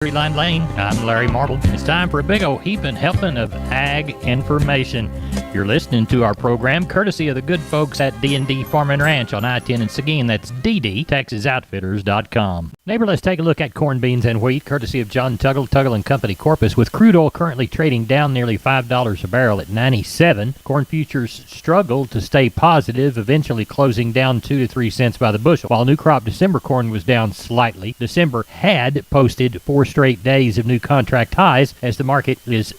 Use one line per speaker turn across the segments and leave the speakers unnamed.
Line Lane. I'm Larry Marble. It's time for a big old heaping helping of ag information. You're listening to our program courtesy of the good folks at D&D Farm and Ranch on I-10 in Seguin. That's DDTexasOutfitters.com. Neighbor, let's take a look at corn, beans, and wheat courtesy of John Tuggle and Company Corpus. With crude oil currently trading down nearly $5 a barrel at 97, corn futures struggle to stay positive, eventually closing down 2 to 3 cents by the bushel. While new crop December corn was down slightly, December had posted 4 straight days of new contract highs as the market is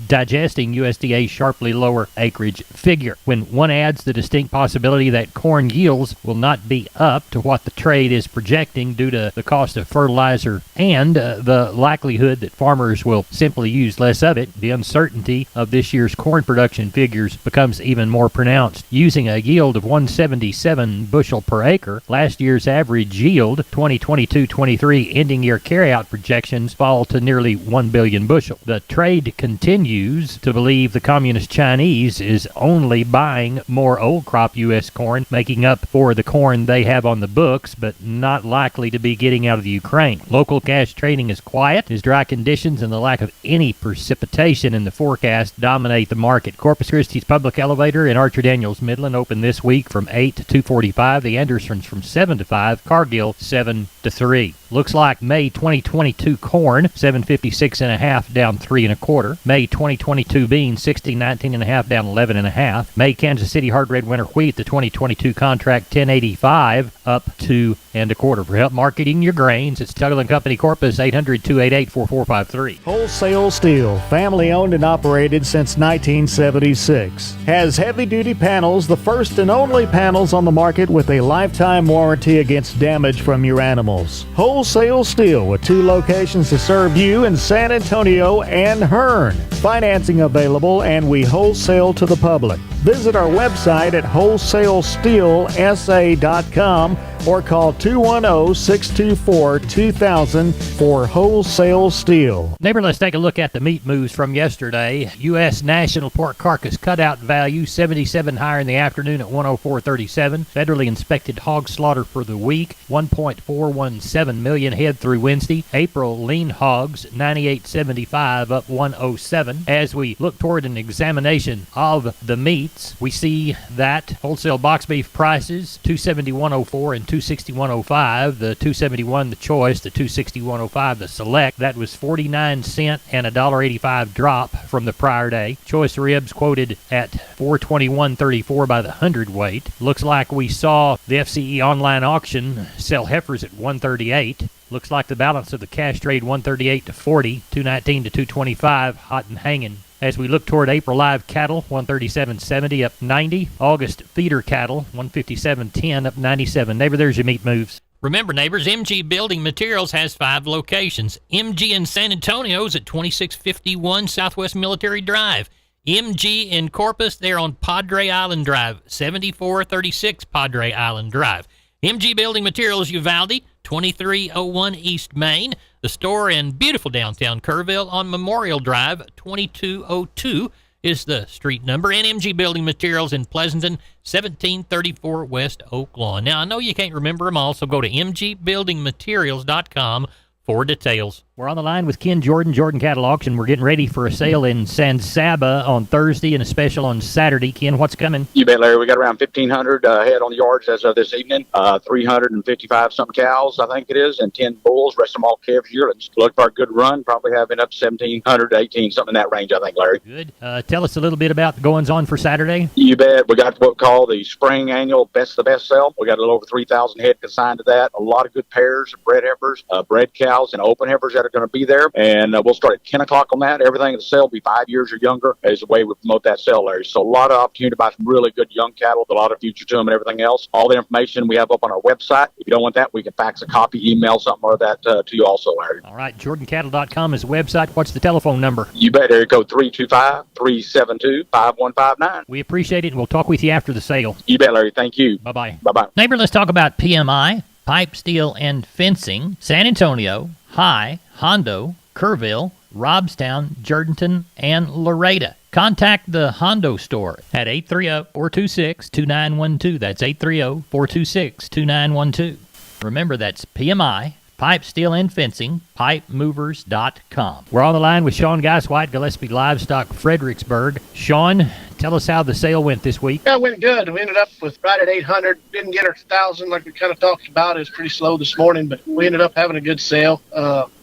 digesting USDA's sharply lower acreage figure. When one adds the distinct possibility that corn yields will not be up to what the trade is projecting due to the cost of fertilizer and the likelihood that farmers will simply use less of it, the uncertainty of this year's corn production figures becomes even more pronounced. Using a yield of 177 bushel per acre, last year's average yield, 2022-23 ending year carryout projections fall to nearly 1 billion bushel. The trade continues to believe the communist Chinese is only buying more old crop U.S. corn, making up for the corn they have on the books, but not likely to be getting out of the Ukraine. Local cash trading is quiet as dry conditions and the lack of any precipitation in the forecast dominate the market. Corpus Christi's public elevator in Archer Daniels Midland opened this week from 8 to 2:45. The Andersons from 7 to 5. Cargill 7 to 3. Looks like May 2022 corn, 756.5 down 3 1/4. May 2022 beans, 1619.5 down 11.5. May Kansas City hard red winter wheat, the 2022 contract 1085 up 2 1/4. For help marketing your grains, it's Tuggle and Company Corpus, 800-288-4453.
Wholesale Steel, family owned and operated since 1976, has heavy-duty panels, the first and only panels on the market with a lifetime warranty against damage from your animals. Wholesale Steel with 2 locations to serve you in San Antonio and Hearn. Financing available, and we wholesale to the public. Visit our website at wholesalesteelsa.com or call 210-624-2000 for Wholesale Steel.
Neighbor, let's take a look at the meat moves from yesterday. U.S. National Pork Carcass Cutout Value, 77 higher in the afternoon at 104.37. Federally inspected hog slaughter for the week, 1.417 million head through Wednesday. April lean hogs, 98.75 up 107. As we look toward an examination of the meats, we see that wholesale box beef prices, 271.04 and 261.05. The 271 the choice, the 261.05 the select. That was 49 cent and $1.85 drop from the prior day. Choice ribs quoted at 421.34 by the hundredweight. Looks like we saw the FCE online auction sell heifers at 138. Looks like the balance of the cash trade 138 to 40, 219 to 225, hot and hanging. As we look toward April live cattle, 137.70 up 90. August feeder cattle, 157.10 up 97. Neighbor, there's your meat moves. Remember, neighbors, MG Building Materials has 5 locations. MG in San Antonio is at 2651 Southwest Military Drive. MG in Corpus, they're on Padre Island Drive, 7436 Padre Island Drive. MG Building Materials Uvalde, 2301 East Main. The store in beautiful downtown Kerrville on Memorial Drive, 2202 is the street number. And MG Building Materials in Pleasanton, 1734 West Oak Lawn. Now, I know you can't remember them all, so go to mgbuildingmaterials.com for details. We're on the line with Ken Jordan Cattle Auction. We're getting ready for a sale in San Saba on Thursday and a special on Saturday. Ken, what's coming?
You bet, Larry. We got around 1,500 head on the yards as of this evening. 355-something cows, I think it is, and 10 bulls. Rest of them all calves, yearlings. Look for a good run. Probably having up 1,700 to 18, something in that range, I think, Larry.
Good. Tell us a little bit about the goings-on for Saturday.
You bet. We got what we call the spring annual Best of the Best sale. We got a little over 3,000 head consigned to that. A lot of good pairs of bred heifers, bred cows, and open heifers that are going to be there. And we'll start at 10 o'clock on that. Everything in the sale will be 5 years or younger is the way we promote that sale, Larry. So a lot of opportunity to buy some really good young cattle, a lot of future to them and everything else. All the information we have up on our website. If you don't want that, we can fax a copy, email something or that to you also, Larry.
All right. JordanCattle.com is the website. What's the telephone number?
You bet. Area code 325-372-5159.
We appreciate it, and we'll talk with you after the sale.
You bet, Larry. Thank you.
Bye-bye.
Bye-bye.
Neighbor, let's talk about PMI, Pipe, Steel, and Fencing, San Antonio, High, Hondo, Kerrville, Robstown, Jourdanton, and Laredo. Contact the Hondo store at 830-426-2912. That's 830-426-2912. Remember, that's PMI, Pipe, Steel, and Fencing, PipeMovers.com. We're on the line with Sean Geiswhite, Gillespie Livestock, Fredericksburg. Sean, tell us how the sale went this week.
Yeah, it went good. We ended up with right at 800. Didn't get our 1,000 like we kind of talked about. It was pretty slow this morning, but we ended up having a good sale.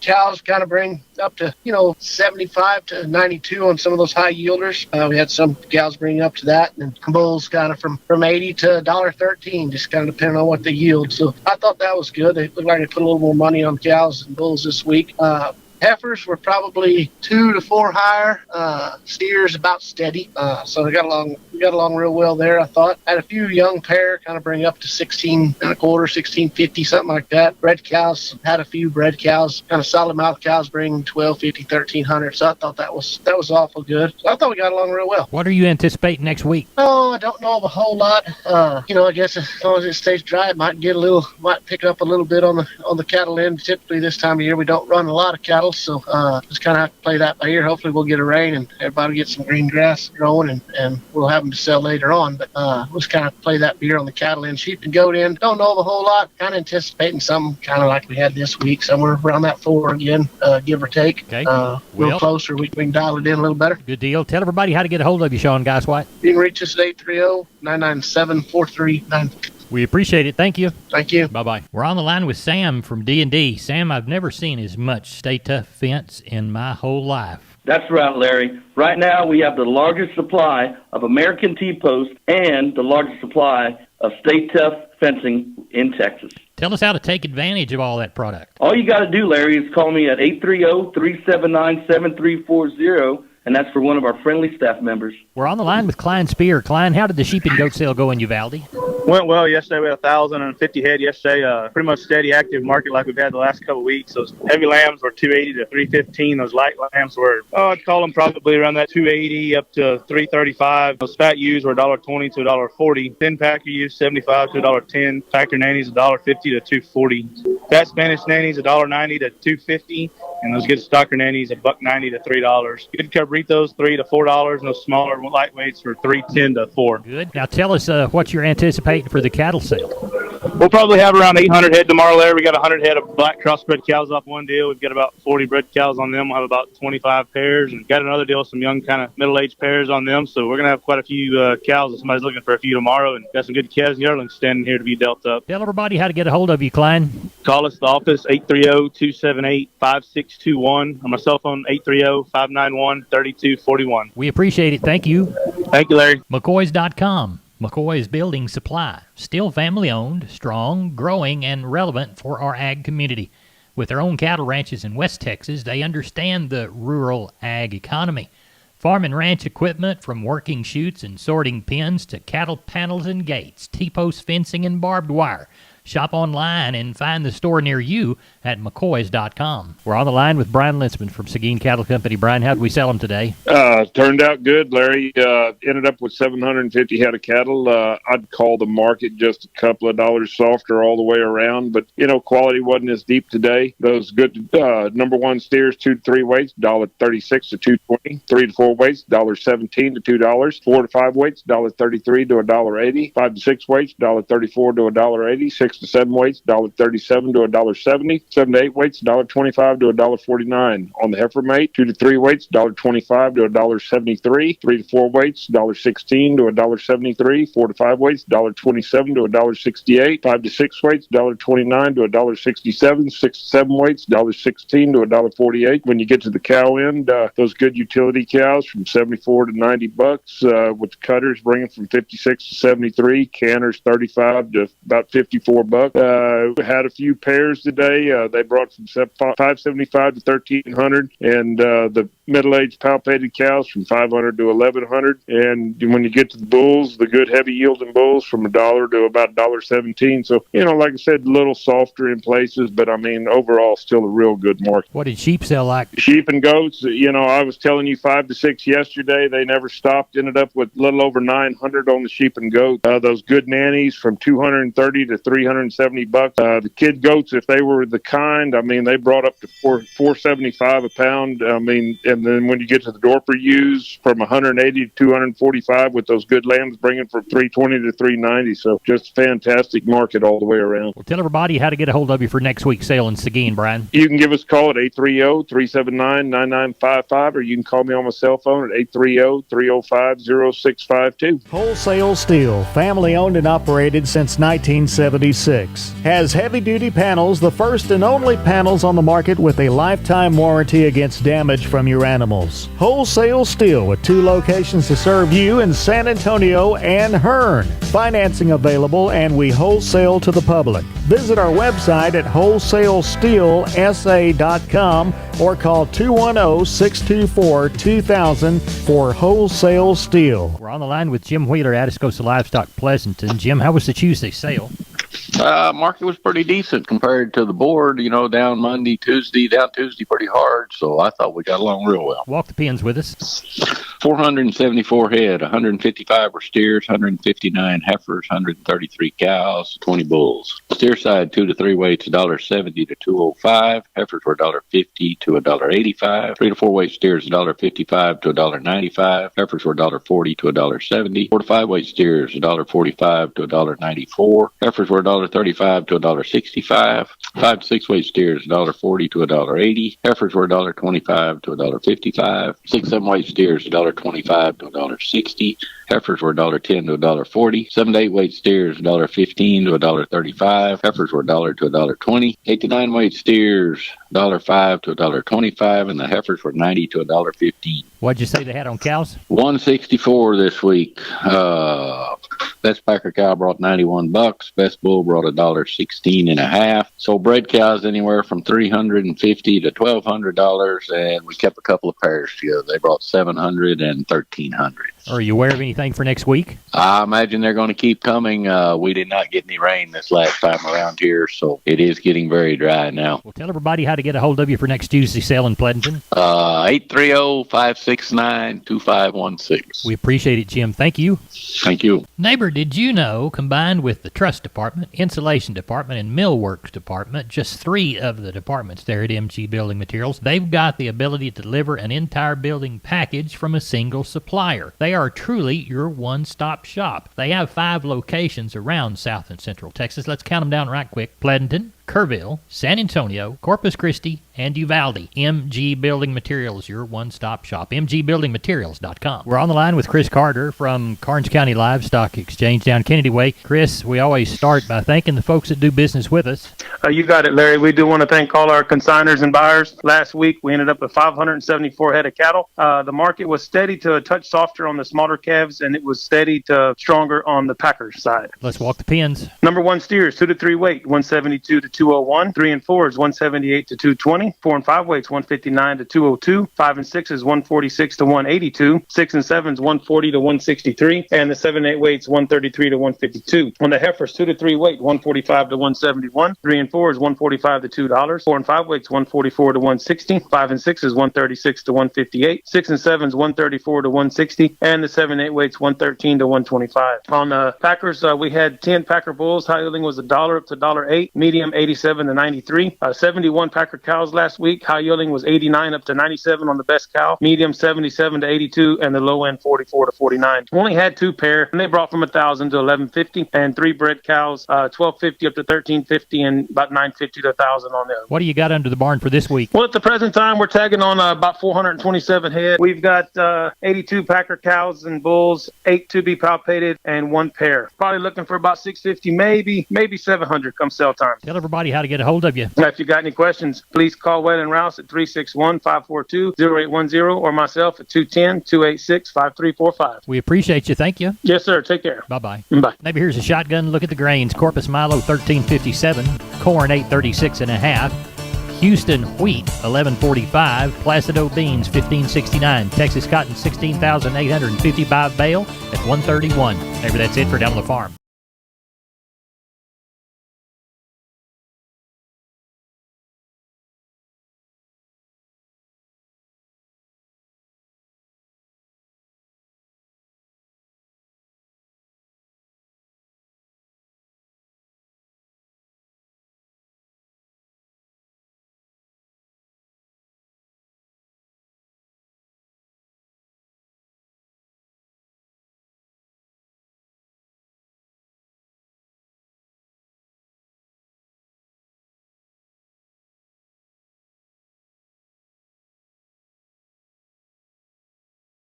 Cows kind of bring up to, 75 to 92 on some of those high yielders. We had some cows bring up to that, and bulls kind of from 80 to $1.13, just kind of depending on what they yield. So I thought that was good. They looked like they put a little more money on cows and bulls this week. Heifers were probably 2 to 4 higher. Steers about steady. So we got along real well there, I thought. Had a few young pair kind of bring up to 16 and a quarter, 16.50, something like that. Bred cows, had a few bred cows. Kind of solid mouth cows bring 12.50, 1300. So I thought that was awful good. So I thought we got along real well.
What are you anticipating next week?
Oh, I don't know of a whole lot. I guess as long as it stays dry, it might pick up a little bit on the cattle end. Typically this time of year we don't run a lot of cattle. So just kind of have to play that by ear. Hopefully we'll get a rain and everybody get some green grass growing, and we'll have them to sell later on. But we'll just kind of play that by ear on the cattle end. Sheep and goat end, don't know of a whole lot. Kind of anticipating something kind of like we had this week, somewhere around that 4 again, give or take.
Okay.
Real closer, we can dial it in a little better.
Good deal. Tell everybody how to get a hold of you, Sean Geiswhite.
You can reach us at 830-997-4393.
We appreciate it. Thank you.
Thank you.
Bye-bye. We're on the line with Sam from D&D. Sam, I've never seen as much Stay Tough fence in my whole life.
That's right, Larry. Right now, we have the largest supply of American T-post and the largest supply of Stay Tough fencing in Texas.
Tell us how to take advantage of all that product.
All you got to do, Larry, is call me at 830-379-7340, and that's for one of our friendly staff members.
We're on the line with Klein Spear. Klein, how did the sheep and goat sale go in Uvalde?
Went well yesterday. We had 1,050 head yesterday. Pretty much steady, active market like we've had the last couple of weeks. Those heavy lambs were 280 to 315. Those light lambs were, I'd call them probably around that 280 up to 335. Those fat ewes were $1.20 to $1.40. Thin packer ewes 75 to $1.10. Packer nannies $1.50 to $2.40. Fat Spanish nannies $1.90 to $2.50. And those good stocker nannies $1.90 to $3. Good cabritos $3 to $4. And those smaller lightweights for $3.10 to $4.
Good. Now tell us what you're anticipating for the cattle sale.
We'll probably have around 800 head tomorrow there. We got 100 head of black crossbred cows off one deal. We've got about 40 bred cows on them. We'll have about 25 pairs, and got another deal with some young kind of middle-aged pairs on them. So we're going to have quite a few cows if somebody's looking for a few tomorrow, and got some good calves and yearlings standing here to be dealt up.
Tell everybody how to get a hold of you, Klein.
Call us at the office, 830-278-5621. On my cell phone, 830-591-3241.
We appreciate it. Thank you.
Thank you, Larry.
McCoys.com. McCoy's Building Supply. Still family-owned, strong, growing, and relevant for our ag community. With their own cattle ranches in West Texas, they understand the rural ag economy. Farm and ranch equipment from working chutes and sorting pens to cattle panels and gates, T-post fencing and barbed wire. Shop online and find the store near you at McCoys.com. We're on the line with Brian Linsman from Seguin Cattle Company. Brian, how did we sell them today?
Turned out good, Larry. Ended up with 750 head of cattle. I'd call the market just a couple of dollars softer all the way around, but, quality wasn't as deep today. Those good number one steers, 2 to 3 weights, $1.36 to $2.20. 3 to 4 weights, $1.17 to $2. 4 to 5 weights, $1.33 to $1.80. 5 to 6 weights, $1.34 to $1.80. 6 to 7 weights, $1.37 to $1.70. 7 to 8 weights, $1.25 to $1.49. On the heifer mate, 2 to 3 weights, $1.25 to $1.73. 3 to 4 weights, $1.16 to $1.73. 4 to 5 weights, $1.27 to $1.68. 5 to 6 weights, $1.29 to $1.67. 6 to 7 weights, $1.16 to $1.48. When you get to the cow end, those good utility cows from 74 to 90 bucks, with the cutters bringing from 56 to 73, canners 35 to about 54 bucks. We had a few pairs today. They brought from 575 to 1300, and the middle-aged palpated cows from 500 to 1100. And when you get to the bulls, the good heavy yielding bulls from $1 to about $1.17. So, like I said, a little softer in places, but overall still a real good market.
What did sheep sell like?
Sheep and goats, I was telling you 5 to 6 yesterday. They never stopped. Ended up with a little over 900 on the sheep and goat. Those good nannies from 230 to 370 bucks. The kid goats, if they were the kind, they brought up to $4.75 a pound. And And then when you get to the Dorper ewes, from 180 to 245, with those good lambs bringing from 320 to 390. So just fantastic market all the way around.
Well, tell everybody how to get a hold of you for next week's sale in Seguin, Brian.
You can give us a call at 830-379-9955, or you can call me on my cell phone at 830-305-0652.
Wholesale Steel, family owned and operated since 1976. Has heavy-duty panels, the first and only panels on the market with a lifetime warranty against damage from your animals. Wholesale Steel with 2 locations to serve you in San Antonio and Hearn. Financing available, and we wholesale to the public. Visit our website at wholesalesteelsa.com or call 210-624-2000 for Wholesale Steel.
We're on the line with Jim Wheeler, Atascosa Livestock, Pleasanton. Jim, how was the Tuesday sale?
Market was pretty decent compared to the board, down Monday, Tuesday, down Tuesday pretty hard. So I thought we got along real well.
Walk the pins with us.
474 head, 155 were steers, 159 heifers, 133 cows, 20 bulls. Steer side 2 to 3 weights, $1.70 to $2.05. Heifers were $1.50 to $1.85. 3 to 4 weight steers, $1.55 to $1.95. Heifers were $1.40 to $1.70. 4 to 5 weight steers, $1.45 to $1.94. Heifers were $1.35 to $1.65. 5 to 6 weight steers, $1.40 to $1.80. Heifers were $1.25 to $1.55. 6 7 weight steers, $1.25 to $1.60. Heifers were $1.10 to $1.40. 7 to 8 weight steers, $1.15 to $1.35. Heifers were $1 to $1.20. 8 to 9 weight steers, $1.05 to $1.25, and the heifers were $90 to $1.15.
What'd you say they had on cows?
164 this week. Best packer cow brought $91. Best bull brought $1.16 and a half. So bred cows anywhere from $350 to $1,200, and we kept a couple of pairs together. They brought $700 and $1,300.
Are you aware of anything for next week?
I imagine they're going to keep coming. We did not get any rain this last time around here, so it is getting very dry now.
Well, tell everybody how to get a hold of you for next Tuesday sale in Pleasanton.
830-569-2516.
We appreciate it, Jim. Thank you.
Thank you.
Neighbor, did you know, combined with the truss department, insulation department, and millworks department, just 3 of the departments there at MG Building Materials, they've got the ability to deliver an entire building package from a single supplier. They are truly your one-stop shop. They have 5 locations around South and Central Texas. Let's count them down right quick. Pleasanton, Kerrville, San Antonio, Corpus Christi, and Uvalde. MG Building Materials, your one-stop shop. MGBuildingMaterials.com. We're on the line with Chris Carter from Karnes County Livestock Exchange down Kennedy Way. Chris, we always start by thanking the folks that do business with us.
You got it, Larry. We do want to thank all our consigners and buyers. Last week, we ended up with 574 head of cattle. The market was steady to a touch softer on the smaller calves, and it was steady to stronger on the packers side.
Let's walk the pins.
Number 1 steers, 2 to 3 weight, 172 to 201. 3 and 4 is 178 to 220. 4 and 5 weights, 159 to 202. 5 and 6 is 146 to 182. 6 and 7 is 140 to 163. And the 7 and 8 weights, 133 to 152. On the heifers, 2 to 3 weight, 145 to 171. 3 and 4 is 145 to $2. 4 and 5 weights, 144 to 160. 5 and 6 is 136 to 158. 6 and 7 is 134 to 160. And the 7 and 8 weights, 113 to 125. On the packers, we had 10 packer bulls. High yielding was $1 up to $1.08. Medium 87 to 93. 71 packer cows last week. High yielding was 89 up to 97 on the best cow. Medium 77 to 82, and the low end 44 to 49. Only had 2 pair, and they brought from 1,000 to 1,150, and 3 bred cows, 1,250 up to 1,350, and about 950 to 1,000 on them.
What do you got under the barn for this week?
Well, at the present time, we're tagging on about 427 head. We've got 82 packer cows and bulls, 8 to be palpated, and 1 pair. Probably looking for about 650, maybe 700 come sell time.
Tell everybody how to get a hold of you.
If you got any questions, please call Wayland Rouse at 361-542-0810 or myself at 210-286-5345.
We appreciate you. Thank you.
Yes, sir. Take care.
Bye-bye.
Bye.
Maybe here's a shotgun look at the grains. Corpus Milo 1357, corn 836 and a half, Houston wheat 1145, Placido beans 1569, Texas cotton 16,855 bale at 131. Maybe that's it for Down on the Farm.